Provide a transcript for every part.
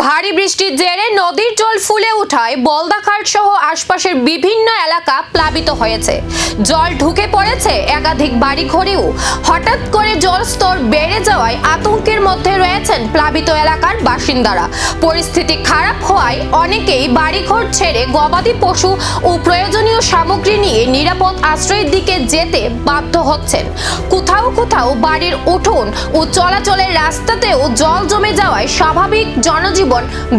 ভারী বৃষ্টির জেরে নদীর জল ফুলে ওঠায় বলদাঘাট সহ আশপাশের বিভিন্ন এলাকা প্লাবিত হয়েছে। জল ঢুকে পড়েছে একাধিক বাড়িঘরেও। হঠাৎ করে জলস্তর বেড়ে যাওয়ায় আতঙ্কের মধ্যে রয়েছেন প্লাবিত এলাকার বাসিন্দারা। পরিস্থিতি খারাপ হওয়ায় অনেকেই বাড়িঘর ছেড়ে গবাদি পশু ও প্রয়োজনীয় সামগ্রী নিয়ে নিরাপদ আশ্রয়ের দিকে যেতে বাধ্য হচ্ছেন। কোথাও কোথাও বাড়ির উঠোন ও চলাচলের রাস্তাতেও জল জমে যাওয়ায় স্বাভাবিক জনজীবন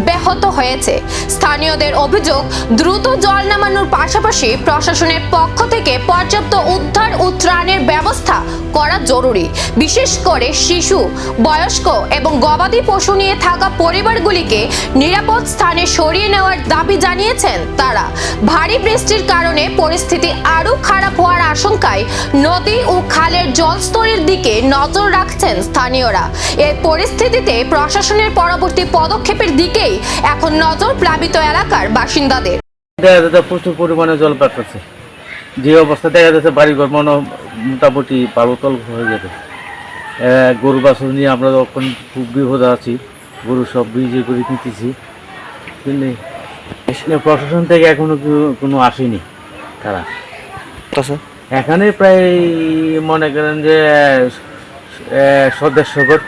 ব্যাহত হয়েছে। স্থানীয়দের অভিযোগ, দ্রুত জল নামানোর পাশাপাশি প্রশাসনের পক্ষ থেকে পর্যাপ্ত উদ্ধার ও ত্রাণের ব্যবস্থা করা জরুরি। বিশেষ করে শিশু, বয়স্ক এবং গবাদি পশু নিয়ে থাকা পরিবারগুলিকে নিরাপদ স্থানে সরিয়ে নেওয়ার দাবি জানিয়েছেন তারা। ভারী বৃষ্টির কারণে পরিস্থিতি আরও খারাপ হওয়ার আশঙ্কায় নদী ও খালের জলস্তরের দিকে নজর রাখছেন স্থানীয়রা। এই পরিস্থিতিতে প্রশাসনের পরবর্তী পদক্ষেপের দিকেই এখন নজর প্লাবিত এলাকার বাসিন্দাদের। প্রচুর পরিমাণে জল বাড়তেছে, যে অবস্থা দেখা যাচ্ছে বাড়িঘর মোটামুটি পালতল হয়ে যাবে। গরু বাছুর নিয়ে আমরা এখন খুব বিপদে আছি, গরু সব বিজে করে নিতেছি, কিন্তু প্রশাসন থেকে এখনো কোনো আসেনি। তারা এখানে প্রায় মনে করেন যে 150 ঘর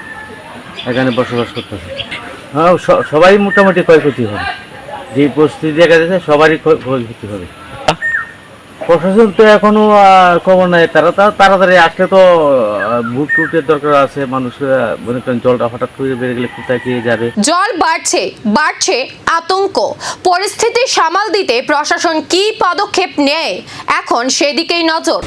এখানে বসবাস করতেছে। হ্যাঁ, সবাই মোটামুটি ক্ষয়ক্ষতি হবে, যে পরিস্থিতি দেখা যাচ্ছে সবারই ক্ষয়ক্ষতি হবে। প্রশাসন তো এখনো খবর নাই, তারা তাড়াতাড়ি আসলে তো বুট টুটের দরকার আছে। মানুষ মনে করেন জলটা হঠাৎ করে বেড়ে গেলে কোথায় কে যাবে। জল বাড়ছে আতঙ্ক। পরিস্থিতি সামাল দিতে প্রশাসন কি পদক্ষেপ নেয় এখন সেদিকেই নজর।